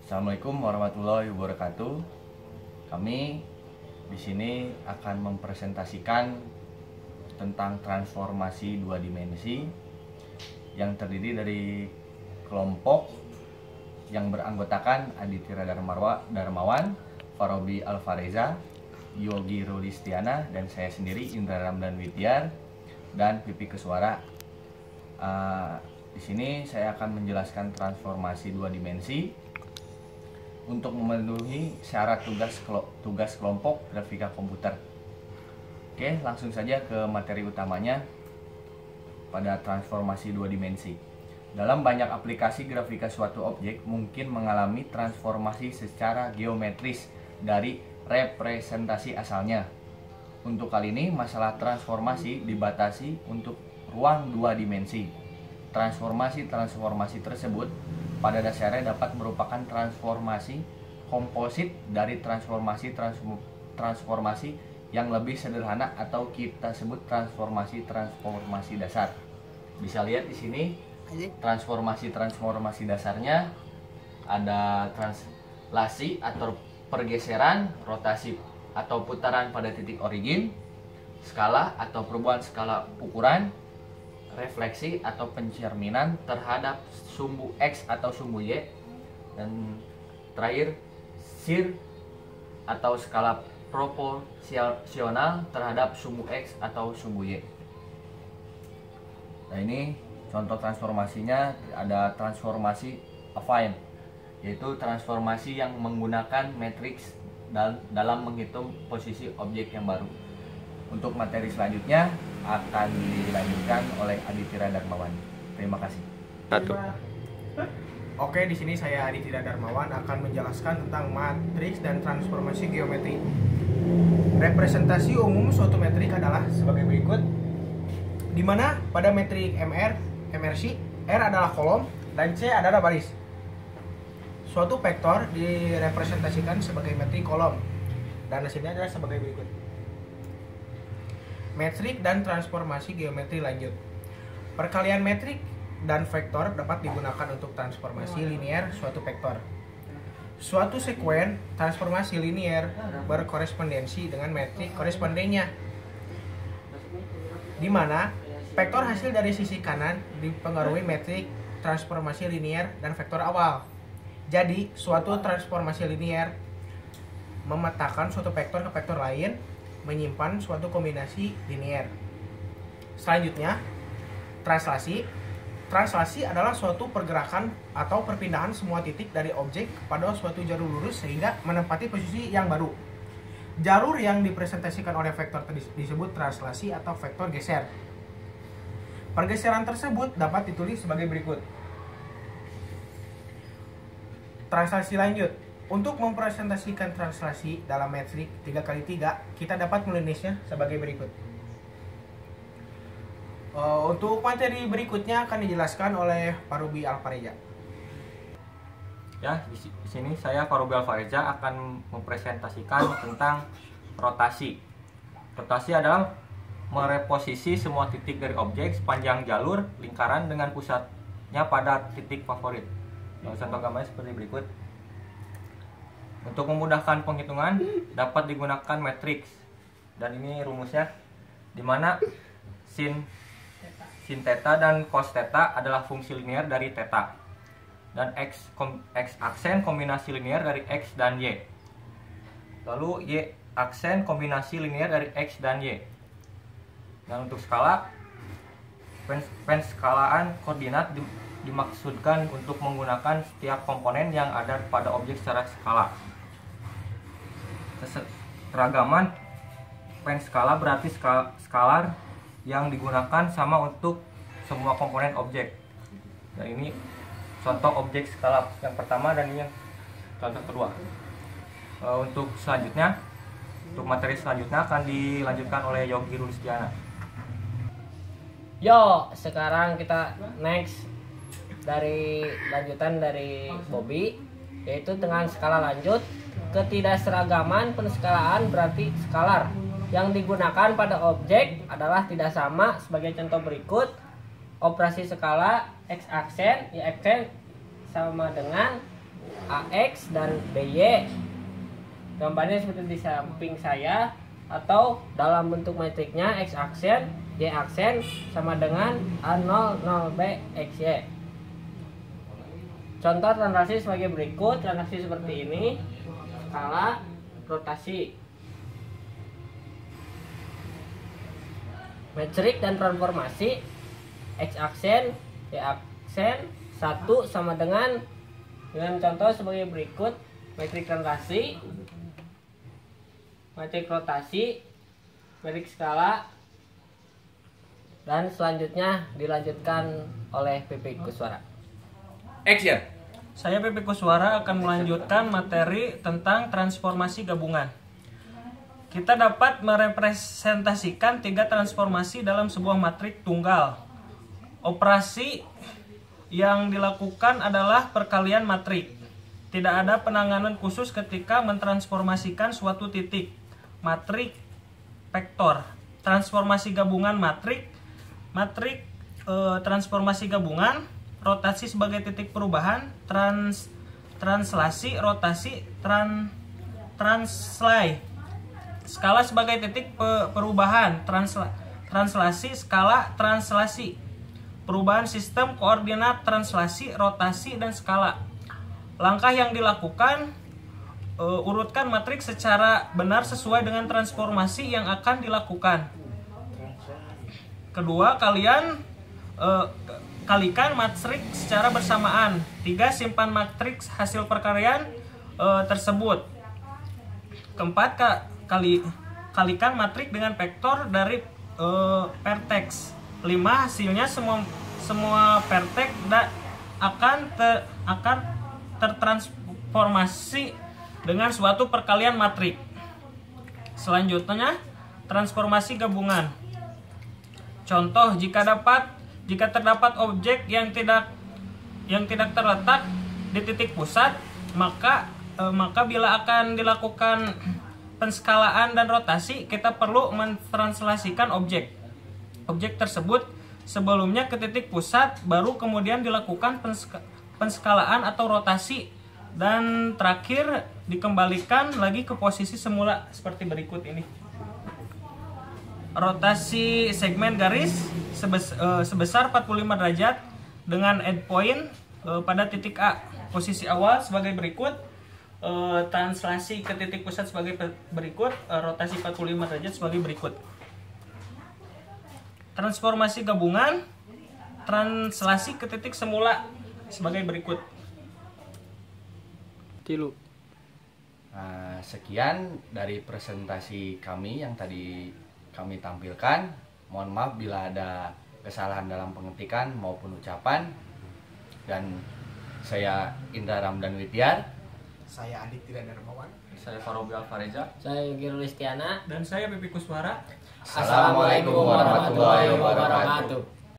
Assalamualaikum warahmatullahi wabarakatuh. Kami di sini akan mempresentasikan tentang transformasi dua dimensi yang terdiri dari kelompok yang beranggotakan Aditya Darmawan, Farobi Alfareza, Yogi Rulistiana, dan saya sendiri Indra Ramdan Wityar dan Pipi Keswara. Di sini saya akan menjelaskan transformasi dua dimensi untuk memenuhi syarat tugas kelompok grafika komputer. Oke, langsung saja ke materi utamanya pada transformasi dua dimensi. Dalam banyak aplikasi grafika suatu objek mungkin mengalami transformasi secara geometris dari representasi asalnya. Untuk kali ini masalah transformasi dibatasi untuk ruang dua dimensi. Transformasi tersebut pada dasarnya dapat merupakan transformasi komposit dari transformasi yang lebih sederhana atau kita sebut transformasi dasar. Bisa lihat di sini transformasi dasarnya ada translasi atau pergeseran, rotasi atau putaran pada titik origin, skala atau perubahan skala ukuran, refleksi atau pencerminan terhadap sumbu X atau sumbu Y, dan terakhir shear atau skala proporsional terhadap sumbu X atau sumbu Y. Nah, ini contoh transformasinya. Ada transformasi affine, yaitu transformasi yang menggunakan matriks dalam menghitung posisi objek yang baru. Untuk materi selanjutnya akan dilanjutkan oleh Aditya Darmawan. Terima kasih. Oke, di sini saya Aditya Darmawan akan menjelaskan tentang matriks dan transformasi geometri. Representasi umum suatu metrik adalah sebagai berikut, di mana pada metrik MRC, R adalah kolom dan C adalah baris. Suatu vektor direpresentasikan sebagai metrik kolom dan hasilnya adalah sebagai berikut. Metrik dan transformasi geometri lanjut. Perkalian metrik dan vektor dapat digunakan untuk transformasi linear suatu vektor. Suatu sekuen transformasi linear berkorespondensi dengan metrik korespondennya, di mana vektor hasil dari sisi kanan dipengaruhi metrik transformasi linear dan vektor awal. Jadi, suatu transformasi linear memetakan suatu vektor ke vektor lain, menyimpan suatu kombinasi linear. Selanjutnya, translasi. Translasi adalah suatu pergerakan atau perpindahan semua titik dari objek kepada suatu jalur lurus sehingga menempati posisi yang baru. Jalur yang dipresentasikan oleh vektor disebut translasi atau vektor geser. Pergeseran tersebut dapat ditulis sebagai berikut. Translasi lanjut. Untuk mempresentasikan translasi dalam metrik 3x3, kita dapat menulisnya sebagai berikut. Untuk materi berikutnya akan dijelaskan oleh Farobi Alfareza. Ya, di sini saya Farobi Alfareza akan mempresentasikan tentang rotasi. Rotasi adalah mereposisi semua titik dari objek sepanjang jalur lingkaran dengan pusatnya pada titik favorit. Contoh gambarnya seperti berikut. Untuk memudahkan penghitungan dapat digunakan matriks, dan ini rumusnya, di mana sin theta dan cos theta adalah fungsi linear dari theta, dan x aksen kombinasi linear dari x dan y, lalu y aksen kombinasi linear dari x dan y. Dan untuk skala, penskalaan koordinat dimaksudkan untuk menggunakan setiap komponen yang ada pada objek secara skala. Keseragaman penskala berarti skalar yang digunakan sama untuk semua komponen objek. Dan ini contoh objek skala yang pertama dan ini yang contoh kedua. Untuk selanjutnya, untuk materi selanjutnya akan dilanjutkan oleh Yogi Rulistiana. Yo, sekarang kita next dari lanjutan dari Bobby, yaitu dengan skala lanjut. Ketidakseragaman penskalaan berarti skalar yang digunakan pada objek adalah tidak sama sebagai contoh berikut. Operasi skala x aksen, y aksen sama dengan AX dan BY. Gambarnya seperti di samping saya, atau dalam bentuk matriknya X aksen, Y aksen sama dengan A0 0B XY. Contoh transaksi sebagai berikut. Transaksi seperti ini: skala, rotasi. Metrik dan transformasi X aksen, Y aksen 1 sama dengan contoh sebagai berikut: metrik transaksi, metrik rotasi, metrik skala, dan selanjutnya dilanjutkan oleh PP Kuswara. Action. Saya PP Kuswara akan melanjutkan materi tentang transformasi gabungan. Kita dapat merepresentasikan 3 transformasi dalam sebuah matrik tunggal. Operasi yang dilakukan adalah perkalian matrik. Tidak ada penanganan khusus ketika mentransformasikan suatu titik. Matrik vektor. Transformasi gabungan matrik. Matrik transformasi gabungan. Rotasi sebagai titik perubahan. Translasi, rotasi, translay. Skala sebagai titik perubahan. Translasi, skala, translasi. Perubahan sistem koordinat, translasi, rotasi, dan skala. Langkah yang dilakukan, urutkan matriks secara benar sesuai dengan transformasi yang akan dilakukan. Kedua, kalikan matriks secara bersamaan. 3, simpan matriks hasil perkalian tersebut. Keempat, kalikan matriks dengan vektor dari vertex. 5, hasilnya semua vertex akan tertransformasi dengan suatu perkalian matrik. Selanjutnya, transformasi gabungan. Contoh, jika terdapat objek yang tidak terletak di titik pusat, maka bila akan dilakukan penskalaan dan rotasi, kita perlu mentranslasikan objek tersebut sebelumnya ke titik pusat, baru kemudian dilakukan penskalaan atau rotasi, dan terakhir dikembalikan lagi ke posisi semula seperti berikut ini. Rotasi segmen garis sebesar 45 derajat dengan endpoint pada titik A. Posisi awal sebagai berikut, translasi ke titik pusat sebagai berikut, rotasi 45 derajat sebagai berikut. Transformasi gabungan, translasi ke titik semula sebagai berikut. Nah, sekian dari presentasi kami yang tadi kami tampilkan. Mohon maaf bila ada kesalahan dalam pengetikan maupun ucapan. Dan saya Indra Ramdan Witiar. Saya Adit Tira Darmawan. Saya Farobial Fareza. Saya Yogi Rulistiana. Dan saya PP Kuswara. Assalamualaikum warahmatullahi wabarakatuh.